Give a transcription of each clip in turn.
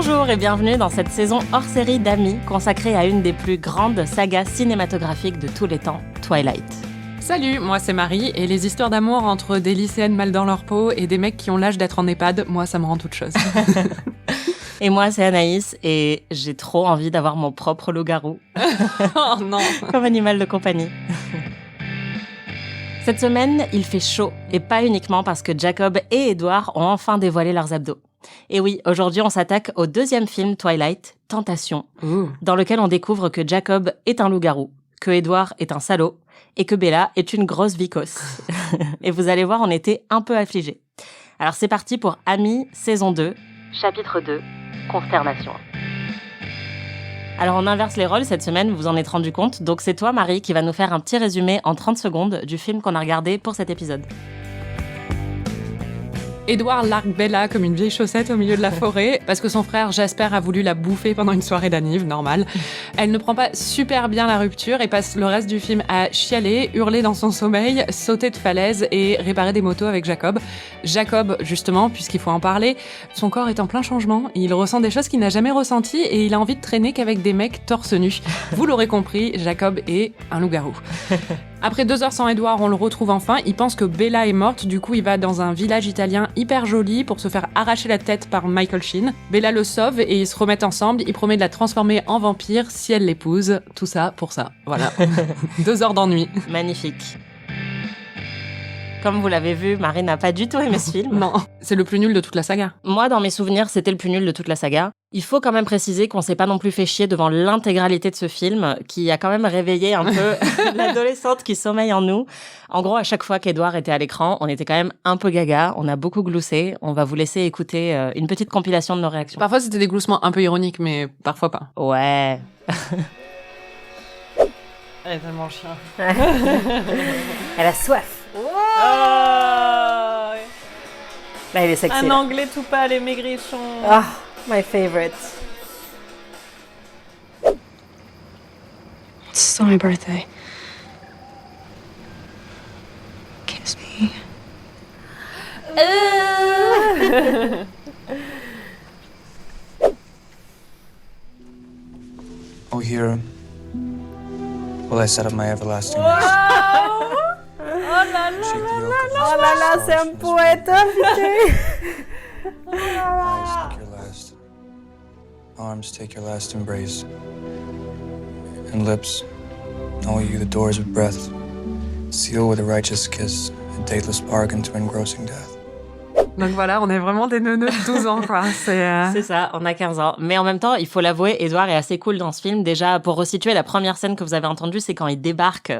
Bonjour et bienvenue dans cette saison hors-série d'Amis consacrée à une des plus grandes sagas cinématographiques de tous les temps, Twilight. Salut, moi c'est Marie, et les histoires d'amour entre des lycéennes mal dans leur peau et des mecs qui ont l'âge d'être en EHPAD, moi ça me rend toute chose. Et moi c'est Anaïs, et j'ai trop envie d'avoir mon propre loup-garou. Oh non. Comme animal de compagnie. Cette semaine, il fait chaud, et pas uniquement parce que Jacob et Edward ont enfin dévoilé leurs abdos. Et oui, aujourd'hui on s'attaque au deuxième film Twilight, Tentation, dans lequel on découvre que Jacob est un loup-garou, que Edward est un salaud, et que Bella est une grosse vicose. Et vous allez voir, on était un peu affligés. Alors c'est parti pour Amis, saison 2, chapitre 2, Consternation. Alors on inverse les rôles cette semaine, vous vous en êtes rendu compte, donc c'est toi Marie qui va nous faire un petit résumé en 30 secondes du film qu'on a regardé pour cet épisode. Edward largue Bella comme une vieille chaussette au milieu de la forêt parce que son frère Jasper a voulu la bouffer pendant une soirée d'anniv, normal. Elle ne prend pas super bien la rupture et passe le reste du film à chialer, hurler dans son sommeil, sauter de falaise et réparer des motos avec Jacob. Jacob, justement, puisqu'il faut en parler, son corps est en plein changement, il ressent des choses qu'il n'a jamais ressenties et il a envie de traîner qu'avec des mecs torse nu. Vous l'aurez compris, Jacob est un loup-garou. Après 2 heures sans Edward, on le retrouve enfin. Il pense que Bella est morte, du coup il va dans un village italien hyper joli pour se faire arracher la tête par Michael Sheen. Bella le sauve et ils se remettent ensemble. Il promet de la transformer en vampire si elle l'épouse. Tout ça pour ça. Voilà. 2 heures d'ennui. Magnifique. Comme vous l'avez vu, Marie n'a pas du tout aimé ce film. Non, c'est le plus nul de toute la saga. Moi, dans mes souvenirs, c'était le plus nul de toute la saga. Il faut quand même préciser qu'on s'est pas non plus fait chier devant l'intégralité de ce film, qui a quand même réveillé un peu l'adolescente qui sommeille en nous. En gros, à chaque fois qu'Edward était à l'écran, on était quand même un peu gaga, on a beaucoup gloussé. On va vous laisser écouter une petite compilation de nos réactions. Parfois, c'était des gloussements un peu ironiques, mais parfois pas. Ouais. Elle est tellement chien. Elle a soif. Oh Là, il est sexy. Un anglais tout pâle et maigrichon. Ah, my favorite. It's still my birthday. Kiss me. Oh, here will I set up my everlasting Oh là là, c'est un poète, putain. Eyes take your last. Arms take your last embrace. And lips, know you the doors of breath. Seal with a righteous kiss, a dateless bargain to engrossing death. Donc voilà, on est vraiment des neuneux de 12 ans, quoi. C'est ça, on a 15 ans. Mais en même temps, il faut l'avouer, Edward est assez cool dans ce film. Déjà, pour resituer, la première scène que vous avez entendue, c'est quand il débarque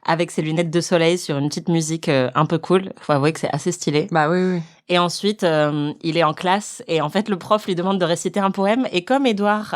avec ses lunettes de soleil sur une petite musique un peu cool. Faut avouer que c'est assez stylé. Bah oui. Et ensuite, il est en classe et en fait, le prof lui demande de réciter un poème. Et comme Edward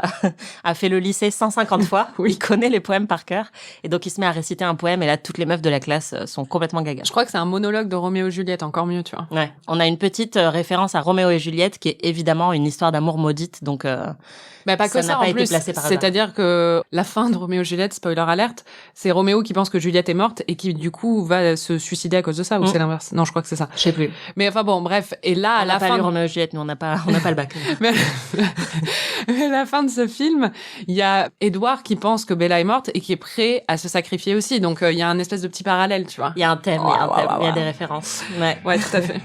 a fait le lycée 150 fois, il connaît les poèmes par cœur. Et donc, il se met à réciter un poème et là, toutes les meufs de la classe sont complètement gaga. Je crois que c'est un monologue de Roméo et Juliette, encore mieux, tu vois. Ouais, on a une petite référence à Roméo et Juliette qui est évidemment une histoire d'amour maudite, donc Bah pas que ça, n'a pas en été plus. placé par hasard. C'est-à-dire que la fin de Roméo et Juliette, spoiler alerte, c'est Roméo qui pense que Juliette est morte et qui du coup va se suicider à cause de ça, ou c'est l'inverse? Non, je crois que c'est ça. Je sais plus. Mais enfin bon, bref. Et là, à la pas fin, lu Roméo et Juliette, nous on n'a pas le bac. mais à la fin de ce film, il y a Edward qui pense que Bella est morte et qui est prêt à se sacrifier aussi. Donc il y a un espèce de petit parallèle, tu vois. Il y a un thème, il y a des références. Ouais, tout à fait.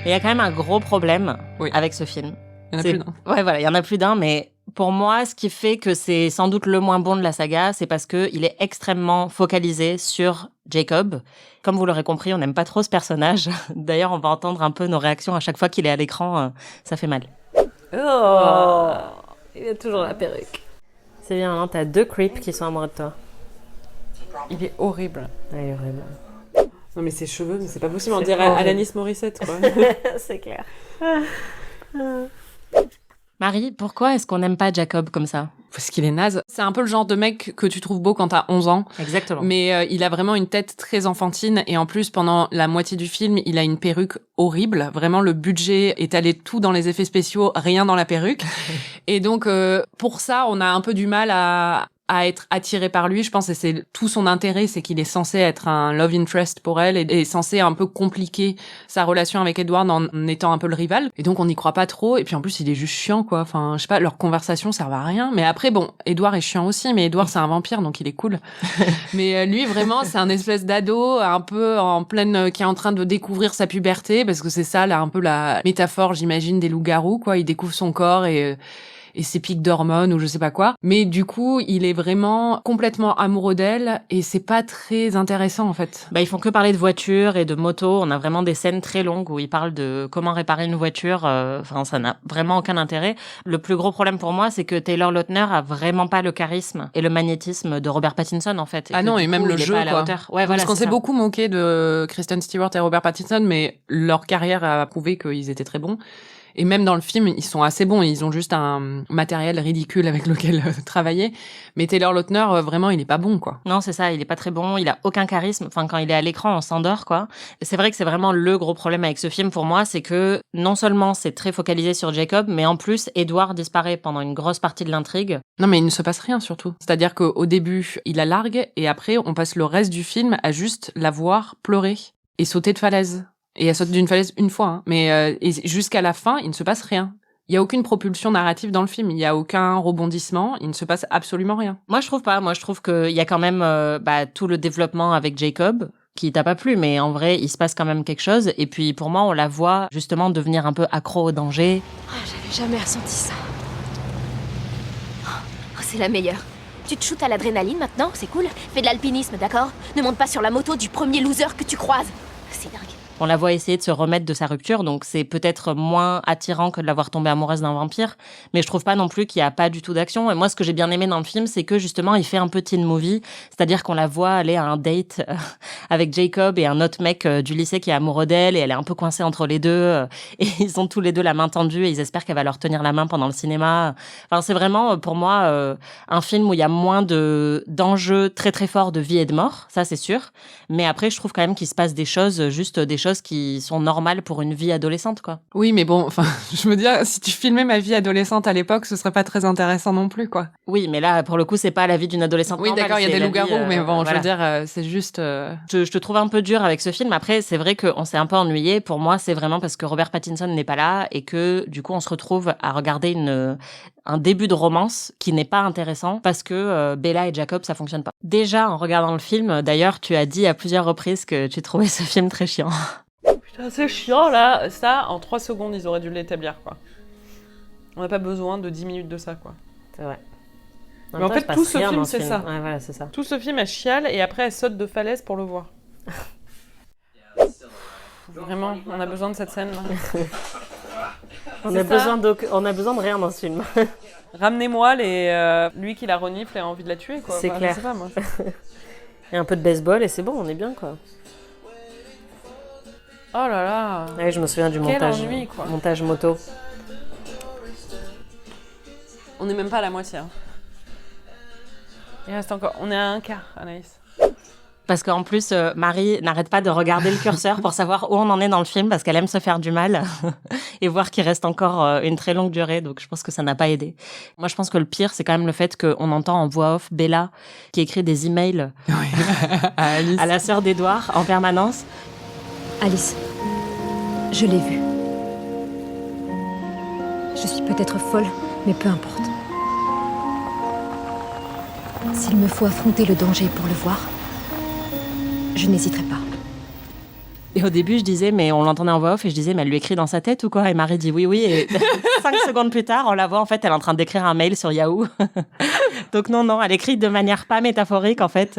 Il y a quand même un gros problème avec ce film. Il y en a plus d'un. Ouais, voilà, il y en a plus d'un, mais pour moi, ce qui fait que c'est sans doute le moins bon de la saga, c'est parce que il est extrêmement focalisé sur Jacob. Comme vous l'aurez compris, on n'aime pas trop ce personnage. D'ailleurs, on va entendre un peu nos réactions à chaque fois qu'il est à l'écran. Ça fait mal. Oh, il a toujours la perruque. C'est bien, hein, t'as 2 creeps qui sont amoureux de toi. Il est horrible. Ouais, il est horrible. Non mais ses cheveux, mais c'est pas possible. On C'est dirait horrible. Alanis Morissette, quoi. C'est clair. Marie, pourquoi est-ce qu'on n'aime pas Jacob comme ça? Parce qu'il est naze. C'est un peu le genre de mec que tu trouves beau quand t'as 11 ans. Exactement. Mais il a vraiment une tête très enfantine. Et en plus, pendant la moitié du film, il a une perruque horrible. Vraiment, le budget est allé tout dans les effets spéciaux, rien dans la perruque. Et donc, pour ça, on a un peu du mal à à être attirée par lui, je pense, et c'est tout son intérêt, c'est qu'il est censé être un love interest pour elle et est censé un peu compliquer sa relation avec Edward en étant un peu le rival. Et donc on n'y croit pas trop. Et puis en plus il est juste chiant, quoi. Enfin, je sais pas, leurs conversations servent à rien. Mais après, bon, Edward est chiant aussi, mais Edward c'est un vampire, donc il est cool. Mais lui vraiment, c'est un espèce d'ado un peu en pleine, qui est en train de découvrir sa puberté, parce que c'est ça, là, un peu la métaphore, j'imagine, des loups-garous, quoi. Il découvre son corps et ses pics d'hormones ou je sais pas quoi. Mais du coup, il est vraiment complètement amoureux d'elle et c'est pas très intéressant en fait. Ils font que parler de voitures et de motos. On a vraiment des scènes très longues où ils parlent de comment réparer une voiture. Enfin, ça n'a vraiment aucun intérêt. Le plus gros problème pour moi, c'est que Taylor Lautner a vraiment pas le charisme et le magnétisme de Robert Pattinson en fait. Ah non, et même le jeu, pas à la quoi. hauteur. Ouais, voilà, parce qu'on c'est s'est ça. beaucoup moqué de Kristen Stewart et Robert Pattinson, mais leur carrière a prouvé qu'ils étaient très bons. Et même dans le film, ils sont assez bons. Ils ont juste un matériel ridicule avec lequel travailler. Mais Taylor Lautner, vraiment, il est pas bon, quoi. Non, c'est ça. Il est pas très bon. Il a aucun charisme. Enfin, quand il est à l'écran, on s'endort, quoi. C'est vrai que c'est vraiment le gros problème avec ce film pour moi, c'est que non seulement c'est très focalisé sur Jacob, mais en plus, Edward disparaît pendant une grosse partie de l'intrigue. Non, mais il ne se passe rien, surtout. C'est-à-dire qu'au début, il la largue et après, on passe le reste du film à juste la voir pleurer et sauter de falaise. Et elle saute d'une falaise une fois, hein. Mais et jusqu'à la fin, il ne se passe rien. Il y a aucune propulsion narrative dans le film, il y a aucun rebondissement, il ne se passe absolument rien. Moi, je trouve pas. Moi, je trouve qu'il y a quand même tout le développement avec Jacob qui t'a pas plu, mais en vrai, il se passe quand même quelque chose. Et puis, pour moi, on la voit justement devenir un peu accro au danger. J'avais jamais ressenti ça. Oh, c'est la meilleure. Tu te shootes à l'adrénaline maintenant, c'est cool. Fais de l'alpinisme, d'accord? Ne monte pas sur la moto du premier loser que tu croises. C'est dingue. On la voit essayer de se remettre de sa rupture, donc c'est peut-être moins attirant que de la voir tomber amoureuse d'un vampire, mais je trouve pas non plus qu'il y a pas du tout d'action. Et moi, ce que j'ai bien aimé dans le film, c'est que justement, il fait un peu teen movie, c'est-à-dire qu'on la voit aller à un date avec Jacob et un autre mec du lycée qui est amoureux d'elle, et elle est un peu coincée entre les deux, et ils ont tous les deux la main tendue, et ils espèrent qu'elle va leur tenir la main pendant le cinéma. Enfin, c'est vraiment, pour moi, un film où il y a moins d'enjeux très très forts de vie et de mort, ça c'est sûr, mais après, je trouve quand même qu'il se passe des choses, juste des choses qui sont normales pour une vie adolescente, quoi. Oui, mais bon, enfin, je veux dire, si tu filmais ma vie adolescente à l'époque, ce serait pas très intéressant non plus, quoi. Oui, mais là, pour le coup, c'est pas la vie d'une adolescente Oui, normale. d'accord, il y a c'est des la loups-garous, vie, mais bon, voilà. je veux dire, c'est juste... Je te trouve un peu dur avec ce film. Après, c'est vrai qu'on s'est un peu ennuyé. Pour moi, c'est vraiment parce que Robert Pattinson n'est pas là et que, du coup, on se retrouve à regarder un début de romance qui n'est pas intéressant parce que Bella et Jacob, ça fonctionne pas. Déjà, en regardant le film, d'ailleurs, tu as dit à plusieurs reprises que tu trouvais ce film très chiant. Putain, c'est chiant là. Ça, en 3 secondes, ils auraient dû l'établir, quoi. On n'a pas besoin de 10 minutes de ça, quoi. C'est vrai. Mais en fait, tout ce film, c'est ça. Ouais, voilà, c'est ça. Tout ce film, elle chiale et après, elle saute de falaise pour le voir. Vraiment, on a besoin de cette scène-là. On a besoin de rien dans ce film. Ramenez-moi lui qui la renifle et a envie de la tuer, quoi. C'est clair. Je sais pas, moi. Et un peu de baseball et c'est bon, on est bien, quoi. Oh là là. Ouais, je me souviens du Quel montage. ennui, quoi. Montage moto. On n'est même pas à la moitié. Hein. Il reste encore. On est à un quart, Anaïs. Parce qu'en plus, Marie n'arrête pas de regarder le curseur pour savoir où on en est dans le film parce qu'elle aime se faire du mal et voir qu'il reste encore une très longue durée. Donc, je pense que ça n'a pas aidé. Moi, je pense que le pire, c'est quand même le fait qu'on entend en voix off Bella qui écrit des emails à la sœur d'Edouard en permanence. Alice, je l'ai vu. Je suis peut-être folle, mais peu importe. S'il me faut affronter le danger pour le voir, je n'hésiterai pas. Et au début, je disais, mais on l'entendait en voix off et je disais, mais elle lui écrit dans sa tête ou quoi? Et Marie dit oui, oui. Et 5 secondes plus tard, on la voit, en fait, elle est en train d'écrire un mail sur Yahoo. Donc non, elle écrit de manière pas métaphorique, en fait.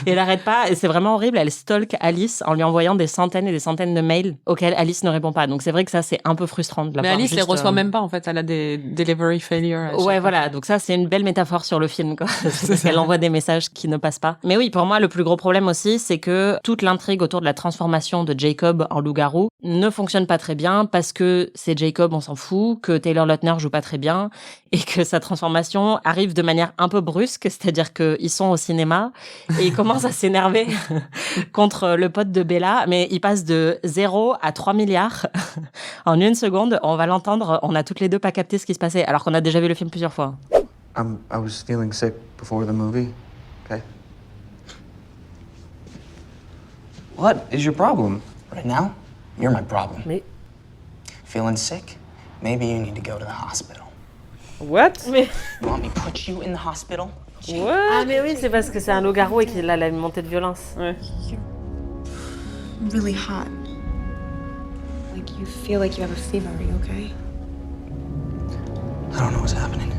Et elle arrête pas. Et c'est vraiment horrible. Elle stalk Alice en lui envoyant des centaines et des centaines de mails auxquels Alice ne répond pas. Donc c'est vrai que ça, c'est un peu frustrant de la Mais voir. Alice les reçoit même pas, en fait. Elle a des delivery failures. Ouais, voilà. Donc ça, c'est une belle métaphore sur le film, quoi. Parce qu'elle envoie des messages qui ne passent pas. Mais oui, pour moi, le plus gros problème aussi, c'est que toute l'intrigue autour de la transformation de Jacob en loup-garou ne fonctionne pas très bien parce que c'est Jacob, on s'en fout, que Taylor Lautner joue pas très bien et que sa transformation arrive de manière un peu brusque, c'est-à-dire qu'ils sont au cinéma et ils commencent à s'énerver contre le pote de Bella, mais il passe de 0 à 3 milliards en 1 seconde. On va l'entendre, on a toutes les deux pas capté ce qui se passait alors qu'on a déjà vu le film plusieurs fois. I was feeling sick before the movie, okay? What is your problem? Right now, you're my problem. Mais... Feeling sick? Maybe you need to go to the hospital. What? Mais... You want me to put you in the hospital? What? Ah mais oui, c'est parce que c'est un loup-garou et qu'il a la montée de violence. Ouais. You're really hot. Like, you feel like you have a fever. Are you okay? I don't know what's happening.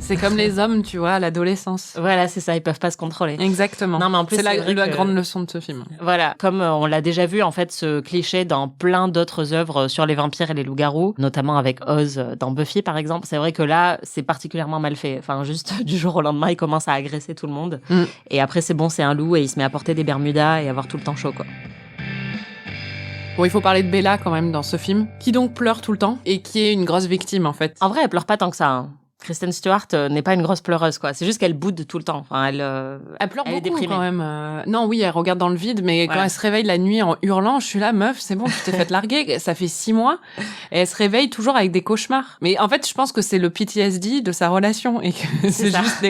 C'est comme les hommes, tu vois, à l'adolescence. Voilà, c'est ça, ils peuvent pas se contrôler. Exactement. Non, mais en plus, c'est la vrai que... grande leçon de ce film. Voilà, comme on l'a déjà vu, en fait, ce cliché dans plein d'autres œuvres sur les vampires et les loups-garous, notamment avec Oz dans Buffy, par exemple. C'est vrai que là, c'est particulièrement mal fait. Enfin, juste du jour au lendemain, il commence à agresser tout le monde. Et après, c'est bon, c'est un loup et il se met à porter des bermudas et avoir tout le temps chaud, quoi. Bon, il faut parler de Bella quand même dans ce film, qui donc pleure tout le temps et qui est une grosse victime, en fait. En vrai, elle pleure pas tant que ça, hein. Kristen Stewart n'est pas une grosse pleureuse, quoi. C'est juste qu'elle boude tout le temps. Enfin, elle pleure elle est beaucoup déprimée. quand même. Non, oui, elle regarde dans le vide, mais quand elle se réveille la nuit en hurlant, je suis là, meuf, c'est bon, tu t'es fait larguer. Ça fait 6 mois. Et elle se réveille toujours avec des cauchemars. Mais en fait, je pense que c'est le PTSD de sa relation et que c'est juste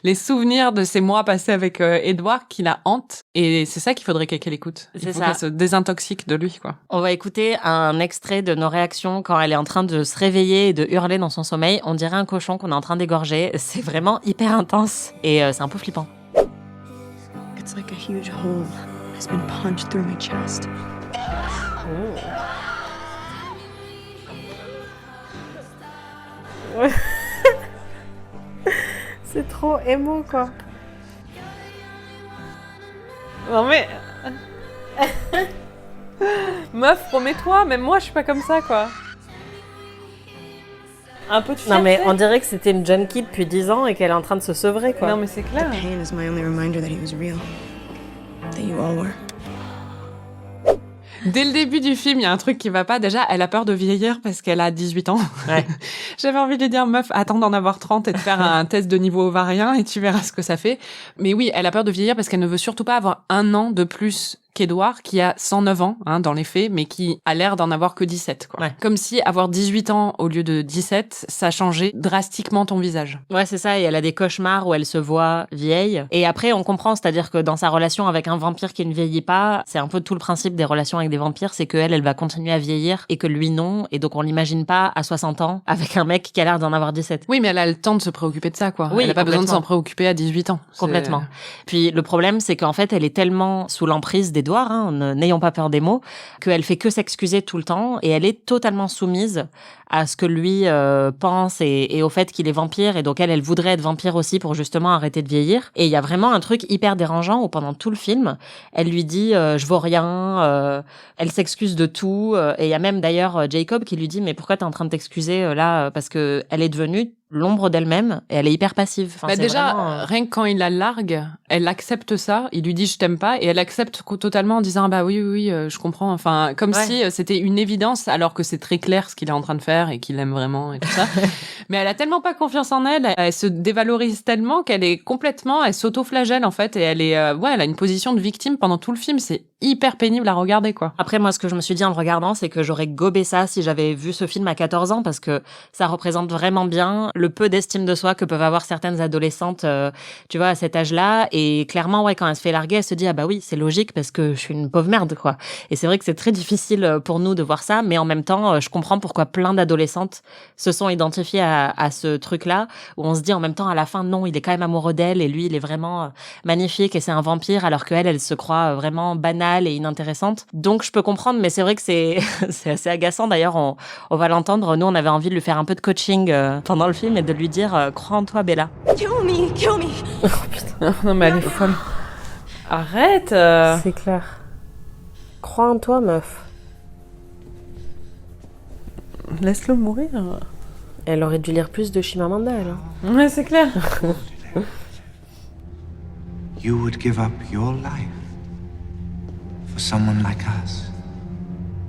les souvenirs de ces mois passés avec Edward qui la hantent. Et c'est ça qu'il faudrait qu'elle écoute. Il faut qu'elle se désintoxique de lui, quoi. On va écouter un extrait de nos réactions quand elle est en train de se réveiller et de hurler dans son sommeil. On dirait un cochon qu'on est en train d'égorger. C'est vraiment hyper intense et c'est un peu flippant. It's like a huge hole has been punched through my chest. C'est trop émo, quoi. Non mais... Meuf, promets-toi, même moi je suis pas comme ça, quoi. Un peu de fierté. Non mais on dirait que c'était une junkie depuis 10 ans et qu'elle est en train de se sevrer, quoi. Non mais c'est clair. The pain is my only reminder that he was real. That you all were. Dès le début du film, il y a un truc qui va pas. Déjà, elle a peur de vieillir parce qu'elle a 18 ans. Ouais. J'avais envie de lui dire, meuf, attends d'en avoir 30 et de faire un test de niveau ovarien et tu verras ce que ça fait. Mais oui, elle a peur de vieillir parce qu'elle ne veut surtout pas avoir 1 an de plus qu'Edouard, qui a 109 ans, hein, dans les faits, mais qui a l'air d'en avoir que 17, quoi. Ouais. Comme si avoir 18 ans au lieu de 17, ça changeait drastiquement ton visage. Ouais, c'est ça, et elle a des cauchemars où elle se voit vieille. Et après, on comprend, c'est-à-dire que dans sa relation avec un vampire qui ne vieillit pas, c'est un peu tout le principe des relations avec des vampires, c'est qu'elle, elle va continuer à vieillir et que lui, non. Et donc, on l'imagine pas à 60 ans avec un mec qui a l'air d'en avoir 17. Oui, mais elle a le temps de se préoccuper de ça, quoi. Oui, elle a pas besoin de complètement. s'en préoccuper à 18 ans. Complètement. Puis le problème, c'est qu'en fait, elle est tellement sous l'emprise d'Edouard, hein, n'ayons pas peur des mots, qu'elle fait que s'excuser tout le temps et elle est totalement soumise à ce que lui pense et au fait qu'il est vampire. Et donc elle voudrait être vampire aussi pour justement arrêter de vieillir. Et il y a vraiment un truc hyper dérangeant où pendant tout le film, elle lui dit je vaux rien, elle s'excuse de tout. Et il y a même d'ailleurs Jacob qui lui dit mais pourquoi t'es en train de t'excuser là parce que elle est devenue l'ombre d'elle-même et elle est hyper passive. Enfin, bah c'est déjà, vraiment, rien que quand il la largue, elle accepte ça, il lui dit je t'aime pas et elle accepte totalement en disant bah oui, je comprends. Enfin, comme si c'était une évidence alors que c'est très clair ce qu'il est en train de faire et qu'il aime vraiment et tout ça. Mais elle a tellement pas confiance en elle, elle se dévalorise tellement qu'elle est complètement, elle s'auto-flagelle en fait et elle est, elle a une position de victime pendant tout le film. C'est hyper pénible à regarder, quoi. Après, moi, ce que je me suis dit en le regardant, c'est que j'aurais gobé ça si j'avais vu ce film à 14 ans, parce que ça représente vraiment bien le peu d'estime de soi que peuvent avoir certaines adolescentes, tu vois, à cet âge-là. Et clairement, quand elle se fait larguer, elle se dit, ah bah oui, c'est logique parce que je suis une pauvre merde, quoi. Et c'est vrai que c'est très difficile pour nous de voir ça, mais en même temps, je comprends pourquoi plein d'adolescentes se sont identifiées à ce truc-là, où on se dit en même temps, à la fin, non, il est quand même amoureux d'elle et lui, il est vraiment magnifique et c'est un vampire, alors qu'elle, elle se croit vraiment banale et inintéressante. Donc je peux comprendre, mais c'est vrai que c'est assez agaçant. D'ailleurs, on va l'entendre. Nous, on avait envie de lui faire un peu de coaching pendant le film et de lui dire crois en toi, Bella. Kill me, kill me. Oh putain, non mais elle est folle. Arrête. C'est clair. Crois en toi, meuf. Laisse-le mourir. Elle aurait dû lire plus de Chimamanda, elle. Hein. Ouais, c'est clair. You would give up your life for someone like us,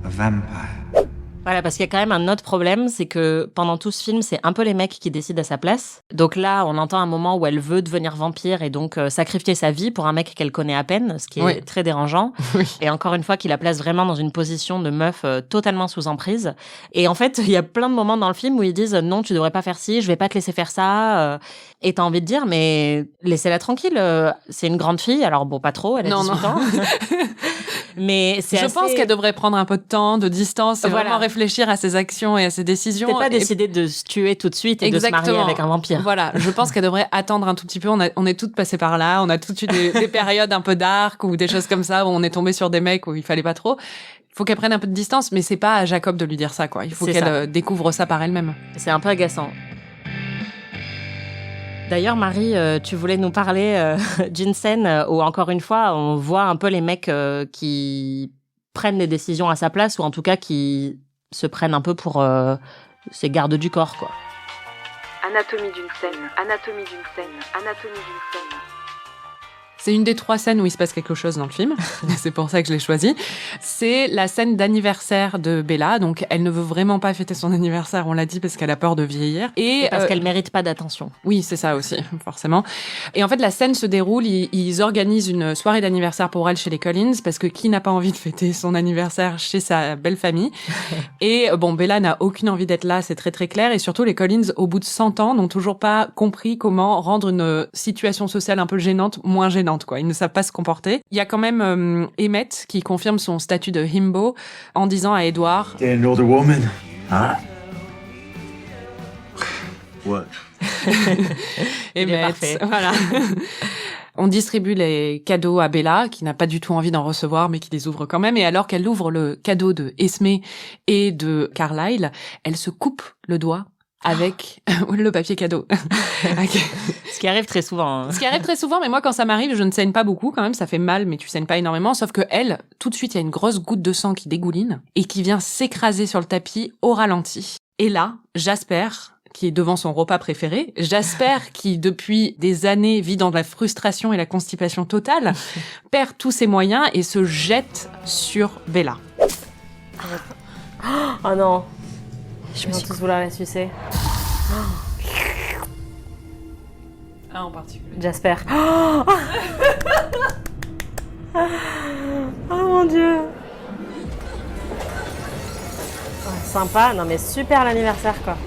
a vampire. Voilà, parce qu'il y a quand même un autre problème, c'est que pendant tout ce film, c'est un peu les mecs qui décident à sa place. Donc là, on entend un moment où elle veut devenir vampire et donc sacrifier sa vie pour un mec qu'elle connaît à peine, ce qui est très dérangeant. Oui. Et encore une fois, qui la place vraiment dans une position de meuf totalement sous emprise. Et en fait, il y a plein de moments dans le film où ils disent « Non, tu devrais pas faire ci, je vais pas te laisser faire ça. » Et t'as envie de dire « Mais laissez-la tranquille, c'est une grande fille. » Alors bon, pas trop, elle a 18 ans. Mais je pense qu'elle devrait prendre un peu de temps, de distance, et vraiment réfléchir à ses actions et à ses décisions. C'est pas décider de se tuer tout de suite et de se marier avec un vampire. Voilà, je pense qu'elle devrait attendre un tout petit peu. On est toutes passées par là, on a toutes eu des périodes un peu dark ou des choses comme ça où on est tombé sur des mecs où il fallait pas trop. Il faut qu'elle prenne un peu de distance, mais c'est pas à Jacob de lui dire ça, quoi. Il faut qu'elle découvre ça par elle-même. C'est un peu agaçant. D'ailleurs, Marie, tu voulais nous parler d'une scène où, encore une fois, on voit un peu les mecs qui prennent les décisions à sa place, ou en tout cas qui se prennent un peu pour ces gardes du corps, quoi. Anatomie d'une scène, anatomie d'une scène, anatomie d'une scène. C'est une des 3 scènes où il se passe quelque chose dans le film. C'est pour ça que je l'ai choisi. C'est la scène d'anniversaire de Bella. Donc, elle ne veut vraiment pas fêter son anniversaire, on l'a dit, parce qu'elle a peur de vieillir. Et parce qu'elle mérite pas d'attention. Oui, c'est ça aussi, forcément. Et en fait, la scène se déroule, ils organisent une soirée d'anniversaire pour elle chez les Collins, parce que qui n'a pas envie de fêter son anniversaire chez sa belle famille? Et bon, Bella n'a aucune envie d'être là, c'est très très clair. Et surtout, les Collins, au bout de 100 ans, n'ont toujours pas compris comment rendre une situation sociale un peu gênante moins gênante. Quoi. Ils ne savent pas se comporter. Il y a quand même Emmett qui confirme son statut de himbo en disant à Edward an older woman. Huh? What? Emmett, voilà. On distribue les cadeaux à Bella, qui n'a pas du tout envie d'en recevoir, mais qui les ouvre quand même. Et alors qu'elle ouvre le cadeau de Esme et de Carlyle, elle se coupe le doigt avec le papier cadeau. Ce qui arrive très souvent. Hein. Ce qui arrive très souvent, mais moi, quand ça m'arrive, je ne saigne pas beaucoup quand même. Ça fait mal, mais tu saignes pas énormément. Sauf que elle, tout de suite, il y a une grosse goutte de sang qui dégouline et qui vient s'écraser sur le tapis au ralenti. Et là, Jasper, qui est devant son repas préféré, Jasper, qui depuis des années vit dans la frustration et la constipation totale, perd tous ses moyens et se jette sur Bella. Oh non. Je me suis tous vouloir la sucer. Un en particulier. Jasper. Oh mon Dieu. Oh, sympa, non mais super l'anniversaire quoi.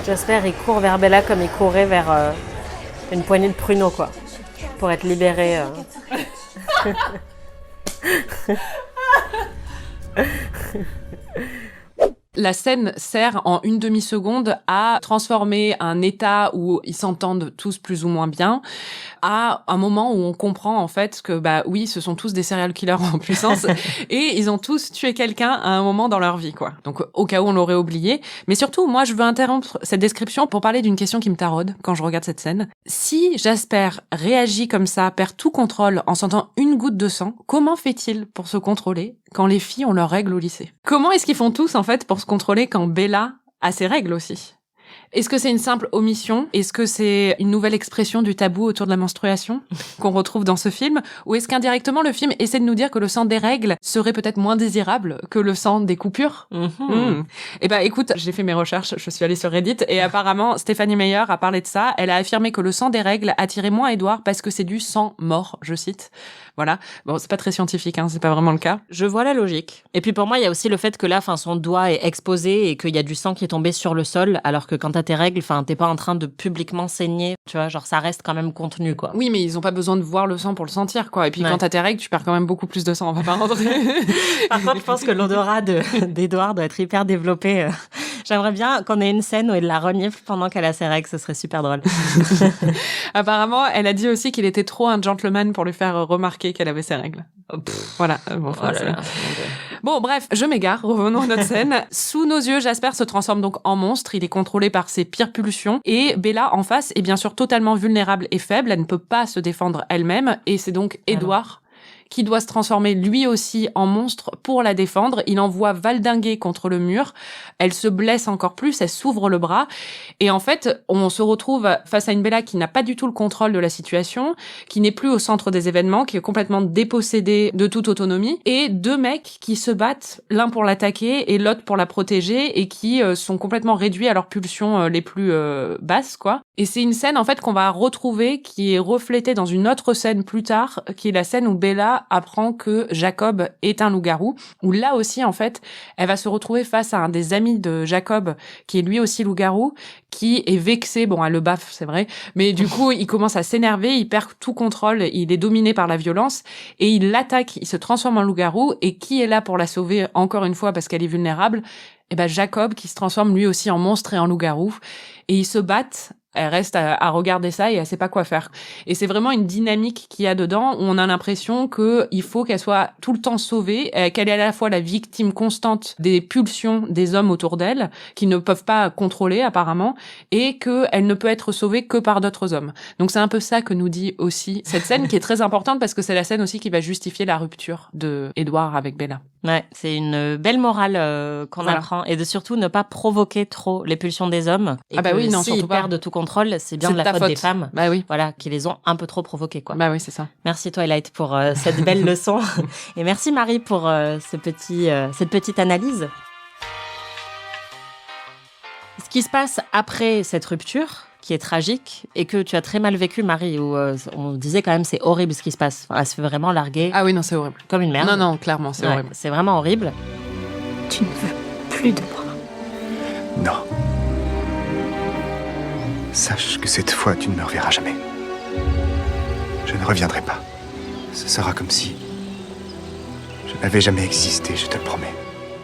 Jasper il court vers Bella comme il courait vers une poignée de pruneaux quoi. Pour être libéré. La scène sert en une demi-seconde à transformer un état où ils s'entendent tous plus ou moins bien à un moment où on comprend en fait que bah oui, ce sont tous des serial killers en puissance et ils ont tous tué quelqu'un à un moment dans leur vie quoi. Donc au cas où on l'aurait oublié, mais surtout moi je veux interrompre cette description pour parler d'une question qui me taraude quand je regarde cette scène. Si Jasper réagit comme ça, perd tout contrôle en sentant une goutte de sang, comment fait-il pour se contrôler quand les filles ont leurs règles au lycée? Comment est-ce qu'ils font tous en fait pour se contrôler quand Bella a ses règles aussi? Est-ce que c'est une simple omission? Est-ce que c'est une nouvelle expression du tabou autour de la menstruation qu'on retrouve dans ce film? Ou est-ce qu'indirectement, le film essaie de nous dire que le sang des règles serait peut-être moins désirable que le sang des coupures? Eh ben, écoute, j'ai fait mes recherches, je suis allée sur Reddit, et apparemment, Stephanie Meyer a parlé de ça. Elle a affirmé que le sang des règles attirait moins Edward parce que c'est du sang mort, je cite. Voilà. Bon, c'est pas très scientifique, hein, c'est pas vraiment le cas. Je vois la logique. Et puis pour moi, il y a aussi le fait que là, son doigt est exposé et qu'il y a du sang qui est tombé sur le sol, alors que quand t'as tes règles, t'es pas en train de publiquement saigner, tu vois, genre ça reste quand même contenu, quoi. Oui, mais ils ont pas besoin de voir le sang pour le sentir, quoi. Et puis quand t'as tes règles, tu perds quand même beaucoup plus de sang, on va pas rentrer. Par contre, je pense que l'odorat d'Edward doit être hyper développé. J'aimerais bien qu'on ait une scène où il la renifle pendant qu'elle a ses règles, ce serait super drôle. Apparemment, elle a dit aussi qu'il était trop un gentleman pour lui faire remarquer qu'elle avait ses règles. Voilà. Bon, bref, je m'égare. Revenons à notre scène. Sous nos yeux, Jasper se transforme donc en monstre. Il est contrôlé par ses pires pulsions. Et Bella, en face, est bien sûr totalement vulnérable et faible. Elle ne peut pas se défendre elle-même. Et c'est donc Edward qui doit se transformer lui aussi en monstre pour la défendre. Il envoie valdinguer contre le mur. Elle se blesse encore plus, elle s'ouvre le bras. Et en fait, on se retrouve face à une Bella qui n'a pas du tout le contrôle de la situation, qui n'est plus au centre des événements, qui est complètement dépossédée de toute autonomie, et deux mecs qui se battent, l'un pour l'attaquer et l'autre pour la protéger, et qui sont complètement réduits à leurs pulsions les plus basses, quoi. Et c'est une scène, en fait, qu'on va retrouver, qui est reflétée dans une autre scène plus tard, qui est la scène où Bella apprend que Jacob est un loup-garou, où là aussi, en fait, elle va se retrouver face à un des amis de Jacob, qui est lui aussi loup-garou, qui est vexé, bon, elle le baffe, c'est vrai, mais du coup, il commence à s'énerver, il perd tout contrôle, il est dominé par la violence, et il l'attaque, il se transforme en loup-garou, et qui est là pour la sauver, encore une fois, parce qu'elle est vulnérable? Eh ben, Jacob, qui se transforme lui aussi en monstre et en loup-garou, et ils se battent. Elle reste à regarder ça et elle sait pas quoi faire. Et c'est vraiment une dynamique qu'il y a dedans où on a l'impression que il faut qu'elle soit tout le temps sauvée, qu'elle est à la fois la victime constante des pulsions des hommes autour d'elle, qui ne peuvent pas contrôler apparemment, et qu'elle ne peut être sauvée que par d'autres hommes. Donc c'est un peu ça que nous dit aussi cette scène qui est très importante parce que c'est la scène aussi qui va justifier la rupture de Edward avec Bella. Ouais, c'est une belle morale qu'on apprend, et de surtout ne pas provoquer trop les pulsions des hommes. Et ah bah oui, non, s'ils perdent tout contrôle, c'est bien de la faute des femmes. Bah oui. Voilà, qui les ont un peu trop provoqués, quoi. Bah oui, c'est ça. Merci Twilight pour cette belle leçon. Et merci Marie pour cette petite analyse. Ce qui se passe après cette rupture, qui est tragique, et que tu as très mal vécu, Marie, où on disait quand même c'est horrible ce qui se passe. Enfin, elle se fait vraiment larguer. Ah oui, non, c'est horrible. Comme une merde. Non, clairement, c'est horrible. C'est vraiment horrible. Tu ne veux plus de moi. Non. Sache que cette fois, tu ne me reverras jamais. Je ne reviendrai pas. Ce sera comme si je n'avais jamais existé, je te le promets.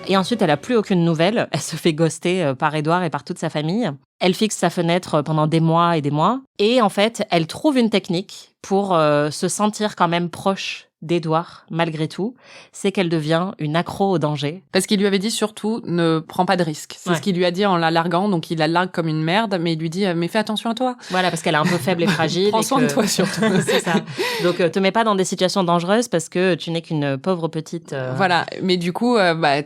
Et ensuite, elle a plus aucune nouvelle. Elle se fait ghoster par Edward et par toute sa famille. Elle fixe sa fenêtre pendant des mois et des mois. Et en fait, elle trouve une technique pour se sentir quand même proche d'Edward, malgré tout, c'est qu'elle devient une accro au danger. Parce qu'il lui avait dit surtout, ne prends pas de risques. C'est ce qu'il lui a dit en la larguant, donc il la largue comme une merde, mais il lui dit, mais fais attention à toi. Voilà, parce qu'elle est un peu faible et fragile. Prends soin de toi surtout. C'est ça. Donc, te mets pas dans des situations dangereuses parce que tu n'es qu'une pauvre petite... Voilà, mais du coup,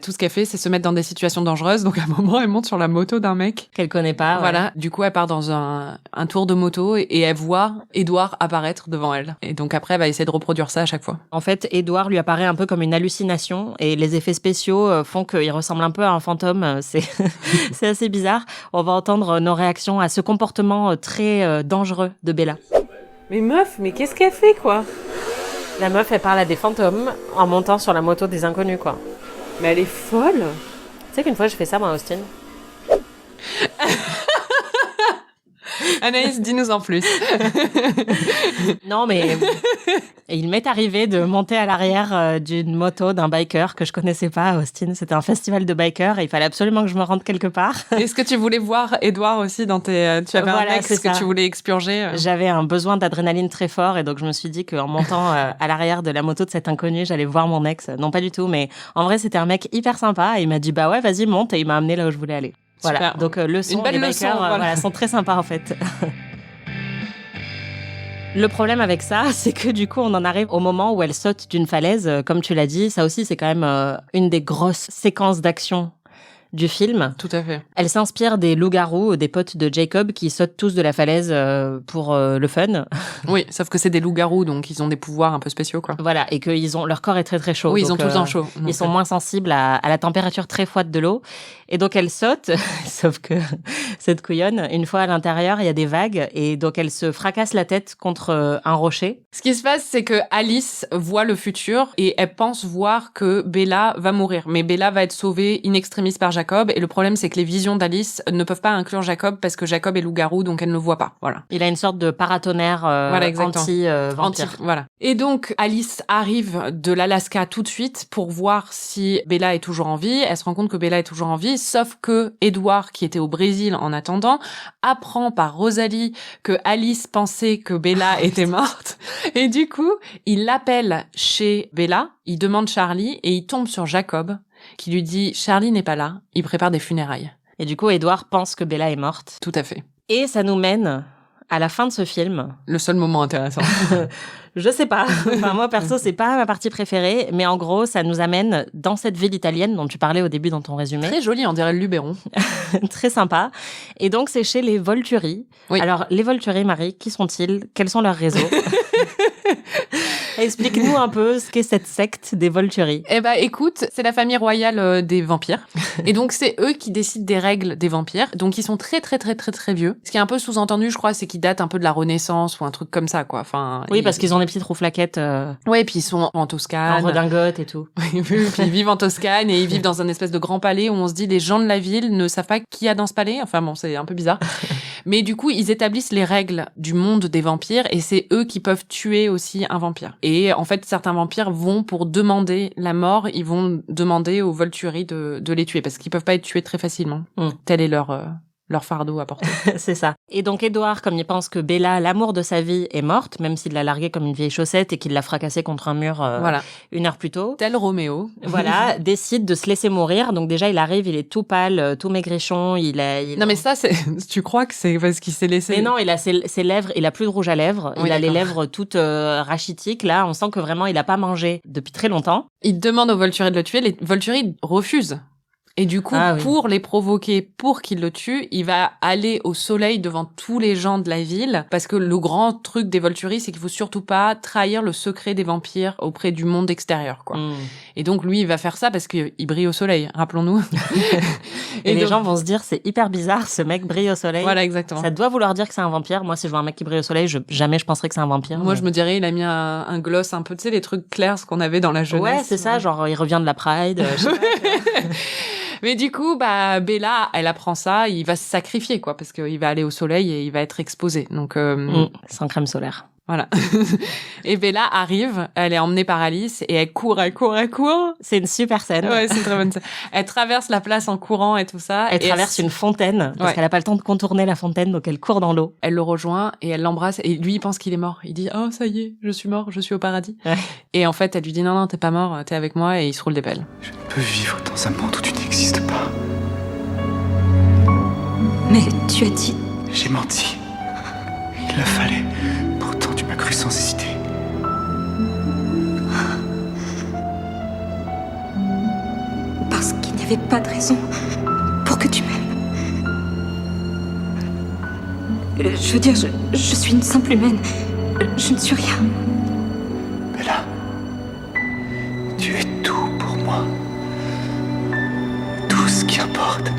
tout ce qu'elle fait, c'est se mettre dans des situations dangereuses. Donc à un moment, elle monte sur la moto d'un mec. Qu'elle connaît pas. Voilà, du coup, elle part dans un tour de moto et elle voit Edward apparaître devant elle. Et donc après, elle va essayer de reproduire ça à chaque fois. En fait, Edward lui apparaît un peu comme une hallucination et les effets spéciaux font qu'il ressemble un peu à un fantôme. C'est assez bizarre. On va entendre nos réactions à ce comportement très dangereux de Bella. Mais meuf, mais qu'est-ce qu'elle fait, quoi? La meuf, elle parle à des fantômes en montant sur la moto des inconnus, quoi. Mais elle est folle. Tu sais qu'une fois, je fais ça, moi, à Austin. Anaïs, dis-nous en plus. Non, mais il m'est arrivé de monter à l'arrière d'une moto d'un biker que je connaissais pas à Austin. C'était un festival de bikers et il fallait absolument que je me rende quelque part. Est-ce que tu voulais voir Edward aussi dans tes... Tu avais un ex que tu voulais expurger J'avais un besoin d'adrénaline très fort et donc je me suis dit qu'en montant à l'arrière de la moto de cet inconnu, j'allais voir mon ex. Non, pas du tout, mais en vrai, c'était un mec hyper sympa et il m'a dit « Bah ouais, vas-y, monte » et il m'a amené là où je voulais aller. Voilà, super. Donc le son, les bikers voilà, sont très sympas en fait. Le problème avec ça, c'est que du coup, on en arrive au moment où elle saute d'une falaise. Comme tu l'as dit, ça aussi, c'est quand même une des grosses séquences d'action du film. Tout à fait. Elle s'inspire des loups-garous, des potes de Jacob, qui sautent tous de la falaise pour le fun. Oui, sauf que c'est des loups-garous, donc ils ont des pouvoirs un peu spéciaux, quoi. Voilà, et que leur corps est très très chaud. Oui, donc, ils ont tout le temps chaud. Ils sont moins sensibles à la température très froide de l'eau. Et donc elle saute, sauf que cette couillonne, une fois à l'intérieur, il y a des vagues, et donc elle se fracasse la tête contre un rocher. Ce qui se passe, c'est que Alice voit le futur, et elle pense voir que Bella va mourir. Mais Bella va être sauvée in extremis par Jacob, et le problème, c'est que les visions d'Alice ne peuvent pas inclure Jacob, parce que Jacob est loup-garou, donc elle ne le voit pas. Voilà. Il a une sorte de paratonnerre anti-vampire. Voilà. Et donc, Alice arrive de l'Alaska tout de suite pour voir si Bella est toujours en vie. Elle se rend compte que Bella est toujours en vie, sauf que Edward, qui était au Brésil en attendant, apprend par Rosalie que Alice pensait que Bella était morte. Et du coup, il l'appelle chez Bella, il demande Charlie et il tombe sur Jacob, qui lui dit « Charlie n'est pas là, il prépare des funérailles ». Et du coup, Edward pense que Bella est morte. Tout à fait. Et ça nous mène à la fin de ce film... Le seul moment intéressant. Je sais pas. Enfin, moi, perso, c'est pas ma partie préférée. Mais en gros, ça nous amène dans cette ville italienne dont tu parlais au début dans ton résumé. Très jolie, on dirait le Luberon. Très sympa. Et donc, c'est chez les Volturi. Oui. Alors, les Volturi, Marie, qui sont-ils? Quels sont leurs réseaux? Explique-nous un peu ce qu'est cette secte des Volturi. Eh ben, écoute, c'est la famille royale des vampires. Et donc, c'est eux qui décident des règles des vampires. Donc, ils sont très, très, très, très, très vieux. Ce qui est un peu sous-entendu, je crois, c'est qu'ils datent un peu de la Renaissance ou un truc comme ça, quoi. Enfin, oui, parce qu'ils ont des petites rouflaquettes. Ouais, et puis ils sont en Toscane. En redingote et tout. Puis ils vivent en Toscane et ils vivent dans un espèce de grand palais où on se dit les gens de la ville ne savent pas qui y a dans ce palais. Enfin bon, c'est un peu bizarre. Mais du coup, ils établissent les règles du monde des vampires et c'est eux qui peuvent tuer aussi un vampire. Et en fait, certains vampires vont pour demander la mort, ils vont demander aux Volturi de les tuer parce qu'ils peuvent pas être tués très facilement. Tel est leur fardeau à porter. C'est ça. Et donc, Édouard, comme il pense que Bella, l'amour de sa vie, est morte, même s'il l'a larguée comme une vieille chaussette et qu'il l'a fracassée contre un mur voilà. 1 heure plus tôt. Tel Roméo. Voilà, décide de se laisser mourir. Donc déjà, il arrive, il est tout pâle, tout maigrichon. Non, mais ça, tu crois que c'est parce qu'il s'est laissé... Mais non, il a ses lèvres, il a plus de rouge à lèvres. Oui, il a les d'accord. lèvres toutes rachitiques. Là, on sent que vraiment, il a pas mangé depuis très longtemps. Il demande aux Volturi de le tuer. Les Volturi refusent. Et du coup, pour les provoquer, pour qu'ils le tuent, il va aller au soleil devant tous les gens de la ville. Parce que le grand truc des Volturi, c'est qu'il faut surtout pas trahir le secret des vampires auprès du monde extérieur, quoi. Et donc, lui, il va faire ça parce qu'il brille au soleil, rappelons-nous. Et les gens vont se dire, c'est hyper bizarre, ce mec brille au soleil. Voilà, exactement. Ça doit vouloir dire que c'est un vampire. Moi, si je vois un mec qui brille au soleil, jamais je penserais que c'est un vampire. Moi, je me dirais, il a mis un gloss un peu, tu sais, les trucs clairs, ce qu'on avait dans la jeunesse. Ouais, c'est ça, genre, il revient de la Pride. Je sais pas, Mais du coup, Bella, elle apprend ça, il va se sacrifier, quoi, parce qu'il va aller au soleil et il va être exposé. Donc, sans crème solaire. Voilà. Et Bella arrive, elle est emmenée par Alice et elle court. C'est une super scène. Ouais, c'est une très bonne scène. Elle traverse la place en courant et tout ça. Elle traverse une fontaine parce qu'elle a pas le temps de contourner la fontaine, donc elle court dans l'eau. Elle le rejoint et elle l'embrasse et lui, il pense qu'il est mort. Il dit « Oh, ça y est, je suis mort, je suis au paradis. Ouais. » Et en fait, elle lui dit « Non, t'es pas mort, t'es avec moi. » Et il se roule des pelles. Je ne peux vivre dans un monde où tu n'existes pas. Mais tu as dit... J'ai menti. Il le fallait. Pourtant, tu m'as cru sans hésiter. Parce qu'il n'y avait pas de raison pour que tu m'aimes. Je veux dire, je suis une simple humaine. Je ne suis rien. Bella, tu es tout pour moi. Tout ce qui importe.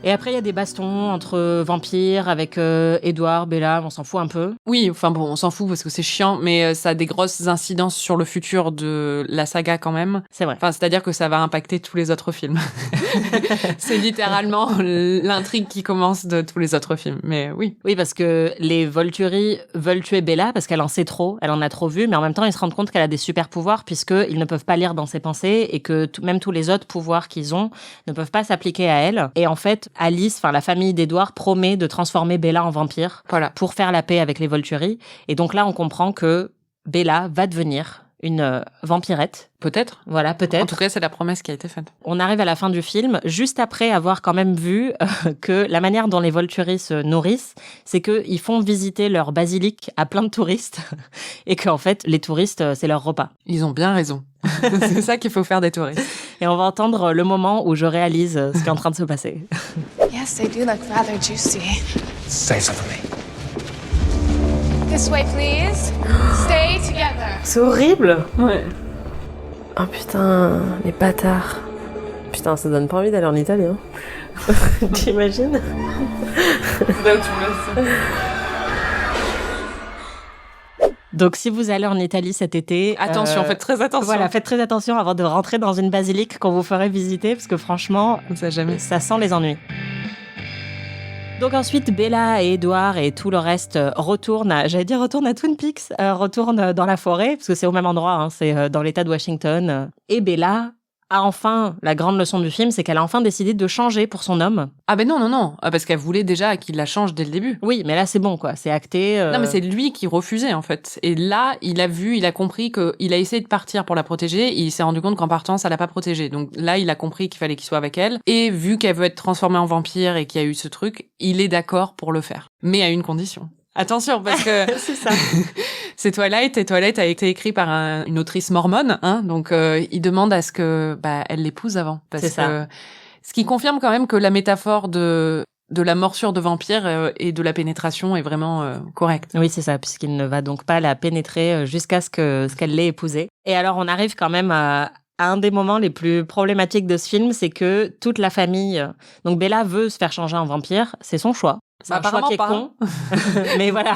Et après, il y a des bastons entre vampires avec Édouard, Bella, on s'en fout un peu. Oui, enfin bon, on s'en fout parce que c'est chiant, mais ça a des grosses incidences sur le futur de la saga quand même. C'est vrai. Enfin, c'est-à-dire que ça va impacter tous les autres films. C'est littéralement l'intrigue qui commence de tous les autres films, mais oui. Oui, parce que les Volturi veulent tuer Bella parce qu'elle en sait trop, elle en a trop vu, mais en même temps, ils se rendent compte qu'elle a des super pouvoirs puisqu'ils ne peuvent pas lire dans ses pensées et que même tous les autres pouvoirs qu'ils ont ne peuvent pas s'appliquer à elle. Et en fait, Alice, enfin la famille d'Édouard, promet de transformer Bella en vampire pour faire la paix avec les Volturi. Et donc là, on comprend que Bella va devenir une vampirette. Peut-être. Voilà, peut-être. En tout cas, c'est la promesse qui a été faite. On arrive à la fin du film, juste après avoir quand même vu que la manière dont les Volturi se nourrissent, c'est qu'ils font visiter leur basilique à plein de touristes et qu'en fait, les touristes, c'est leur repas. Ils ont bien raison. C'est ça qu'il faut faire des touristes. Et on va entendre le moment où je réalise ce qui est en train de se passer. Yes, they do look rather juicy. Say something to me. This way, please. Stay together. C'est horrible. Ouais. Oh putain, les bâtards. Putain, ça donne pas envie d'aller en Italie, hein. T'imagines? Là où tu me laisses. Donc, si vous allez en Italie cet été... Attention, faites très attention. Voilà, faites très attention avant de rentrer dans une basilique qu'on vous ferait visiter, parce que franchement, ça sent les ennuis. Donc ensuite, Bella et Édouard et tout le reste retournent à Twin Peaks, retournent dans la forêt, parce que c'est au même endroit, hein, c'est dans l'état de Washington. Et Bella a enfin, la grande leçon du film, c'est qu'elle a enfin décidé de changer pour son homme. Ah ben non, parce qu'elle voulait déjà qu'il la change dès le début. Oui, mais là c'est bon quoi, c'est acté. Non mais c'est lui qui refusait en fait. Et là, il a compris qu'il a essayé de partir pour la protéger, et il s'est rendu compte qu'en partant, ça l'a pas protégée. Donc là, il a compris qu'il fallait qu'il soit avec elle. Et vu qu'elle veut être transformée en vampire et qu'il y a eu ce truc, il est d'accord pour le faire. Mais à une condition. Attention, parce que c'est ça. C'est Twilight, et Twilight a été écrit par une autrice mormone, hein, donc il demande à ce que elle l'épouse avant. Parce c'est ça. Que, ce qui confirme quand même que la métaphore de la morsure de vampire et de la pénétration est vraiment correcte. Oui, c'est ça, puisqu'il ne va donc pas la pénétrer jusqu'à ce qu'elle l'ait épousée. Et alors, on arrive quand même à un des moments les plus problématiques de ce film, c'est que toute la famille... Donc Bella veut se faire changer en vampire, c'est son choix. C'est un choix qui est con. Mais voilà.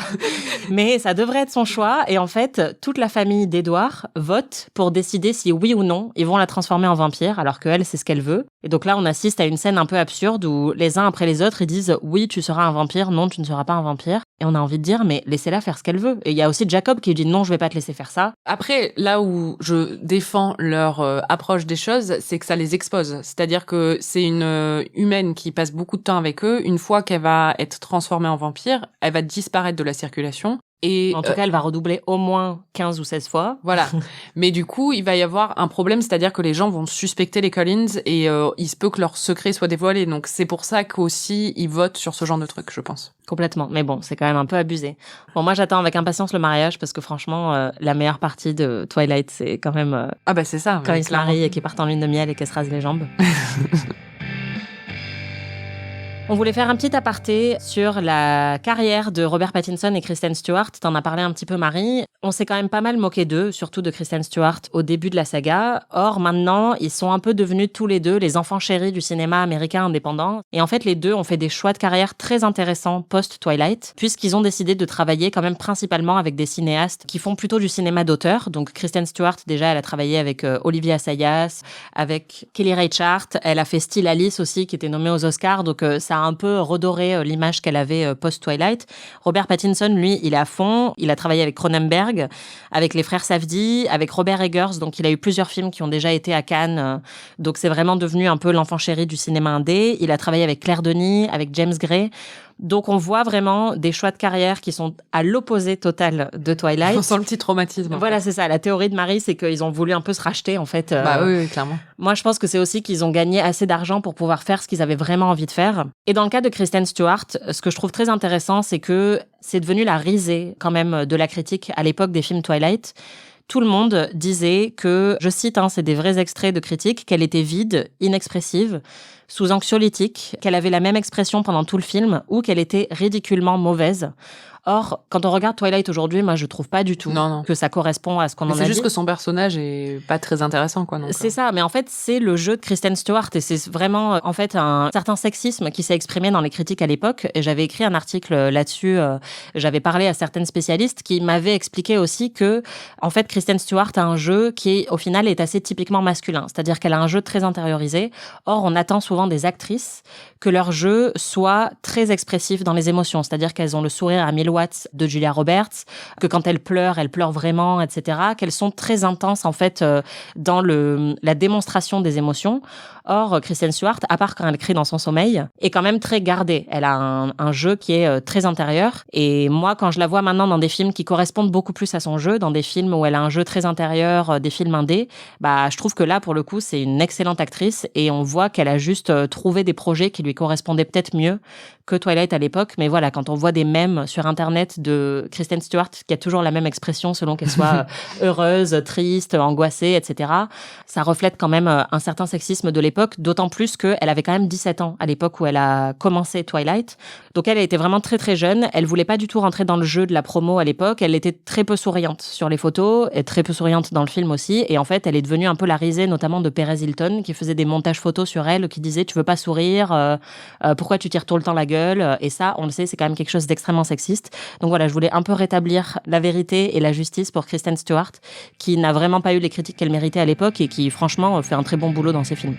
Mais ça devrait être son choix. Et en fait, toute la famille d'Edward vote pour décider si oui ou non ils vont la transformer en vampire, alors qu'elle, c'est ce qu'elle veut. Et donc là, on assiste à une scène un peu absurde où les uns après les autres, ils disent oui, tu seras un vampire, non, tu ne seras pas un vampire. Et on a envie de dire, mais laissez-la faire ce qu'elle veut. Et il y a aussi Jacob qui dit non, je vais pas te laisser faire ça. Après, là où je défends leur approche des choses, c'est que ça les expose. C'est-à-dire que c'est une humaine qui passe beaucoup de temps avec eux. Une fois qu'elle va être transformée en vampire, elle va disparaître de la circulation. Et en tout cas, elle va redoubler au moins 15 ou 16 fois. Voilà. Mais du coup, il va y avoir un problème, c'est-à-dire que les gens vont suspecter les Collins et il se peut que leur secret soit dévoilé. Donc c'est pour ça qu'aussi ils votent sur ce genre de truc, je pense. Complètement. Mais bon, c'est quand même un peu abusé. Bon, moi j'attends avec impatience le mariage parce que franchement, la meilleure partie de Twilight, c'est quand même... ah bah c'est ça. Quand ils se marient et qu'ils partent en lune de miel et qu'elle se rase les jambes. On voulait faire un petit aparté sur la carrière de Robert Pattinson et Kristen Stewart. T'en as parlé un petit peu, Marie. On s'est quand même pas mal moqué d'eux, surtout de Kristen Stewart, au début de la saga. Or, maintenant, ils sont un peu devenus tous les deux les enfants chéris du cinéma américain indépendant. Et en fait, les deux ont fait des choix de carrière très intéressants post-Twilight, puisqu'ils ont décidé de travailler quand même principalement avec des cinéastes qui font plutôt du cinéma d'auteur. Donc, Kristen Stewart, déjà, elle a travaillé avec Olivia Assayas, avec Kelly Reichardt. Elle a fait Still Alice aussi, qui était nommée aux Oscars. Donc, ça a un peu redoré l'image qu'elle avait post-Twilight. Robert Pattinson, lui, il est à fond. Il a travaillé avec Cronenberg, avec les frères Safdie, avec Robert Eggers. Donc, il a eu plusieurs films qui ont déjà été à Cannes. Donc, c'est vraiment devenu un peu l'enfant chéri du cinéma indé. Il a travaillé avec Claire Denis, avec James Gray. Donc, on voit vraiment des choix de carrière qui sont à l'opposé total de Twilight. On sent le petit traumatisme. Voilà, c'est ça. La théorie de Marie, c'est qu'ils ont voulu un peu se racheter, en fait. Bah oui, clairement. Moi, je pense que c'est aussi qu'ils ont gagné assez d'argent pour pouvoir faire ce qu'ils avaient vraiment envie de faire. Et dans le cas de Kristen Stewart, ce que je trouve très intéressant, c'est que c'est devenu la risée, quand même, de la critique à l'époque des films Twilight. Tout le monde disait que, je cite, c'est des vrais extraits de critiques, qu'elle était vide, inexpressive, sous anxiolytique, qu'elle avait la même expression pendant tout le film ou qu'elle était ridiculement mauvaise. Or, quand on regarde Twilight aujourd'hui, moi, je trouve pas du tout que ça correspond à ce qu'on en a dit. C'est juste que son personnage est pas très intéressant, quoi. C'est ça, mais en fait, c'est le jeu de Kristen Stewart et c'est vraiment, en fait, un certain sexisme qui s'est exprimé dans les critiques à l'époque. Et j'avais écrit un article là-dessus, j'avais parlé à certaines spécialistes qui m'avaient expliqué aussi que, en fait, Kristen Stewart a un jeu qui, au final, est assez typiquement masculin. C'est-à-dire qu'elle a un jeu très intériorisé. Or, on attend souvent des actrices que leur jeu soit très expressif dans les émotions. C'est-à-dire qu'elles ont le sourire à 1000 watts de Julia Roberts, que quand elles pleurent vraiment, etc., qu'elles sont très intenses, en fait, dans la démonstration des émotions. Or, Kristen Stewart, à part quand elle crie dans son sommeil, est quand même très gardée. Elle a un jeu qui est très intérieur. Et moi, quand je la vois maintenant dans des films qui correspondent beaucoup plus à son jeu, dans des films où elle a un jeu très intérieur, des films indés, je trouve que là, pour le coup, c'est une excellente actrice et on voit qu'elle a juste trouvé des projets qui lui correspondaient peut-être mieux que Twilight à l'époque. Mais voilà, quand on voit des mèmes sur Internet de Kristen Stewart qui a toujours la même expression selon qu'elle soit heureuse, triste, angoissée, etc., ça reflète quand même un certain sexisme de l'époque, d'autant plus qu'elle avait quand même 17 ans à l'époque où elle a commencé Twilight. Donc elle était vraiment très très jeune, elle voulait pas du tout rentrer dans le jeu de la promo à l'époque, elle était très peu souriante sur les photos, et très peu souriante dans le film aussi, et en fait elle est devenue un peu la risée notamment de Perez Hilton qui faisait des montages photos sur elle, qui disait tu veux pas sourire, pourquoi tu tires tout le temps la gueule, et ça on le sait c'est quand même quelque chose d'extrêmement sexiste. Donc voilà, je voulais un peu rétablir la vérité et la justice pour Kristen Stewart qui n'a vraiment pas eu les critiques qu'elle méritait à l'époque et qui franchement fait un très bon boulot dans ses films.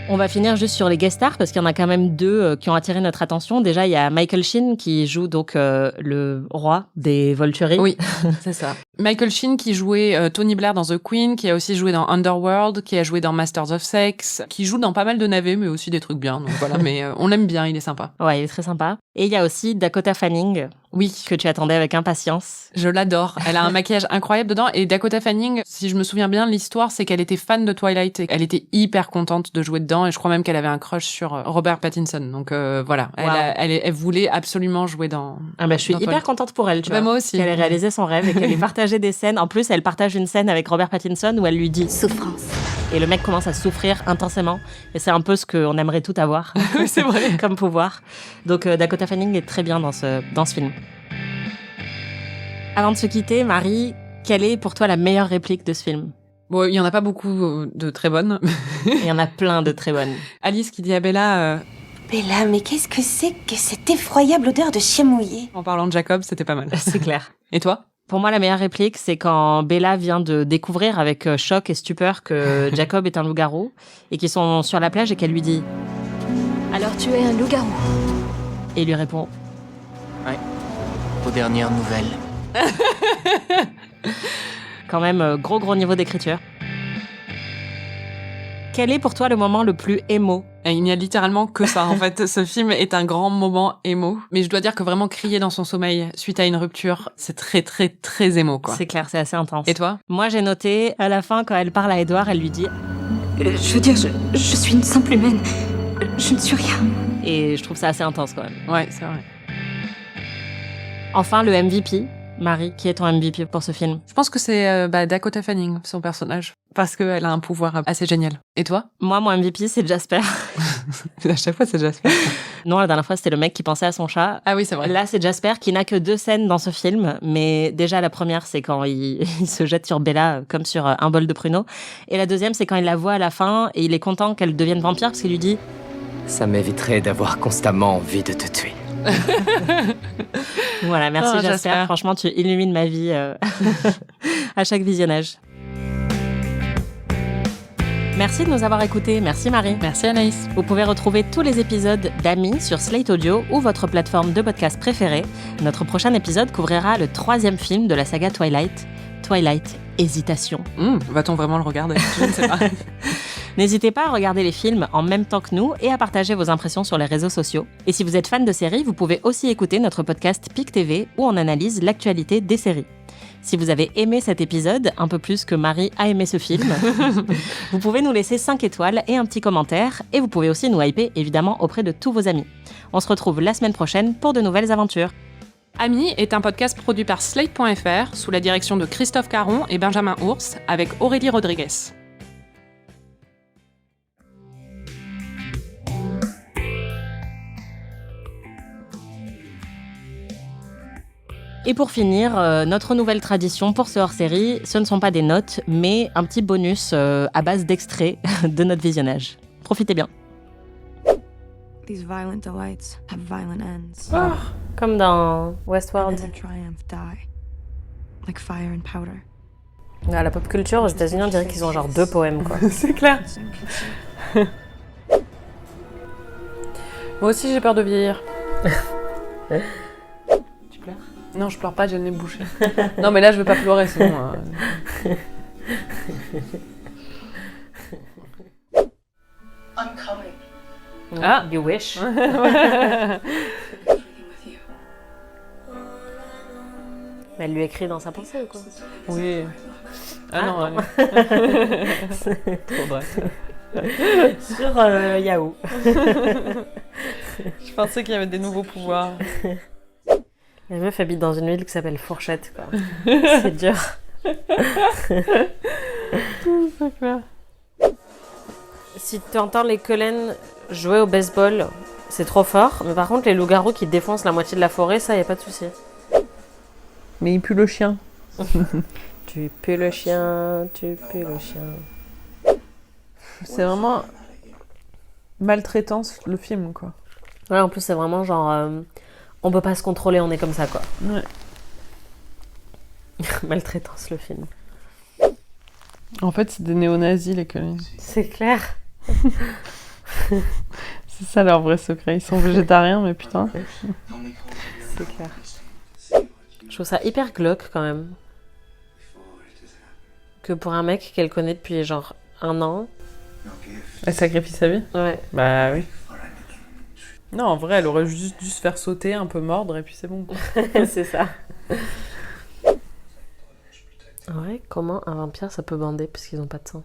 On va finir juste sur les guest stars parce qu'il y en a quand même deux qui ont attiré notre attention. Déjà, il y a Michael Sheen qui joue donc le roi des Volturi. Oui, c'est ça. Michael Sheen qui jouait Tony Blair dans The Queen, qui a aussi joué dans Underworld, qui a joué dans Masters of Sex, qui joue dans pas mal de navets, mais aussi des trucs bien. Donc voilà, mais on l'aime bien, il est sympa. Ouais, il est très sympa. Et il y a aussi Dakota Fanning. Oui. Que tu attendais avec impatience. Je l'adore. Elle a un maquillage incroyable dedans. Et Dakota Fanning, si je me souviens bien, l'histoire, c'est qu'elle était fan de Twilight. Et elle était hyper contente de jouer dedans. Et je crois même qu'elle avait un crush sur Robert Pattinson. Donc voilà. Wow. Elle voulait absolument jouer dans. Ah bah, je suis hyper contente pour elle, tu vois. Moi aussi. Qu'elle ait réalisé son rêve et qu'elle ait partagé des scènes. En plus, elle partage une scène avec Robert Pattinson où elle lui dit souffrance. Et le mec commence à souffrir intensément. Et c'est un peu ce qu'on aimerait tout avoir. Oui, c'est vrai. Comme pouvoir. Donc Dakota Fanning est très bien dans ce film. Avant de se quitter, Marie, quelle est pour toi la meilleure réplique de ce film ? Bon, il y en a pas beaucoup de très bonnes. Il y en a plein de très bonnes. Alice qui dit à Bella... Bella, mais qu'est-ce que c'est que cette effroyable odeur de chien mouillé ? En parlant de Jacob, c'était pas mal. C'est clair. Et toi ? Pour moi, la meilleure réplique, c'est quand Bella vient de découvrir avec choc et stupeur que Jacob est un loup-garou et qu'ils sont sur la plage et qu'elle lui dit « Alors tu es un loup-garou ?» Et il lui répond « Ouais, aux dernières nouvelles. » Quand même, gros niveau d'écriture. Quel est pour toi le moment le plus émo ? Il n'y a littéralement que ça. En fait, ce film est un grand moment émo. Mais je dois dire que vraiment crier dans son sommeil suite à une rupture, c'est très, très, très émo, quoi. C'est clair, c'est assez intense. Et toi ? Moi, j'ai noté, à la fin, quand elle parle à Edward, elle lui dit je veux dire, je suis une simple humaine. Je ne suis rien. Et je trouve ça assez intense, quand même. Ouais, c'est vrai. Enfin, le MVP. Marie, qui est ton MVP pour ce film ? Je pense que c'est Dakota Fanning, son personnage. Parce qu'elle a un pouvoir assez génial. Et toi ? Moi, mon MVP, c'est Jasper. À chaque fois, c'est Jasper. Non, la dernière fois, c'était le mec qui pensait à son chat. Ah oui, c'est vrai. Là, c'est Jasper qui n'a que 2 scènes dans ce film. Mais déjà, la première, c'est quand il se jette sur Bella comme sur un bol de pruneaux. Et la deuxième, c'est quand il la voit à la fin et il est content qu'elle devienne vampire parce qu'il lui dit « Ça m'éviterait d'avoir constamment envie de te tuer. » Voilà, merci Jasper. Franchement, tu illumines ma vie à chaque visionnage. Merci de nous avoir écoutés. Merci Marie. Merci Anaïs. Vous pouvez retrouver tous les épisodes d'Amis sur Slate Audio ou votre plateforme de podcast préférée. Notre prochain épisode couvrira le 3e film de la saga Twilight, Twilight Hésitation. Va-t-on vraiment le regarder ? Je ne sais pas. N'hésitez pas à regarder les films en même temps que nous et à partager vos impressions sur les réseaux sociaux. Et si vous êtes fan de séries, vous pouvez aussi écouter notre podcast PIC TV où on analyse l'actualité des séries. Si vous avez aimé cet épisode, un peu plus que Marie a aimé ce film, vous pouvez nous laisser 5 étoiles et un petit commentaire. Et vous pouvez aussi nous hyper, évidemment, auprès de tous vos amis. On se retrouve la semaine prochaine pour de nouvelles aventures. Amis est un podcast produit par Slate.fr sous la direction de Christophe Caron et Benjamin Ours avec Aurélie Rodriguez. Et pour finir, notre nouvelle tradition pour ce hors-série, ce ne sont pas des notes, mais un petit bonus à base d'extraits de notre visionnage. Profitez bien. These violent delights have violent ends. Oh, comme dans Westworld. And triumph die, like fire and powder. Ah, la pop culture aux États-Unis, on dirait qu'ils ont genre 2 poèmes, quoi. C'est clair. Moi aussi, j'ai peur de vieillir. Tu pleures ? Non, je pleure pas, j'ai le nez bouché. Non, mais là, je veux pas pleurer, sinon... I'm coming. Ah, you wish. Mais elle lui écrit dans sa pensée ou quoi ? Oui. Ah non, c'est trop vrai. Sur Yahoo. Je pensais qu'il y avait des nouveaux pouvoirs. La meuf habite dans une ville qui s'appelle Fourchette, quoi. C'est dur. C'est clair. Si tu entends les Cullen jouer au baseball, c'est trop fort. Mais par contre, les loups-garous qui défoncent la moitié de la forêt, ça, y a pas de souci. Mais il pue le chien. Tu pues le chien, tu pues le chien. C'est vraiment maltraitance, le film, quoi. Ouais, en plus, c'est vraiment genre... on peut pas se contrôler, on est comme ça, quoi. Ouais. Maltraitance, le film. En fait, c'est des néo-nazis, les Cullen. C'est clair. C'est ça leur vrai secret. Ils sont végétariens, mais putain. C'est clair. Je trouve ça hyper glauque quand même. Que pour un mec qu'elle connaît depuis genre 1 an. Elle sacrifie sa vie? Ouais. Bah oui. Non, en vrai, elle aurait juste dû se faire sauter, un peu mordre, et puis c'est bon. C'est ça. Ouais, comment un vampire ça peut bander puisqu'ils n'ont pas de sang?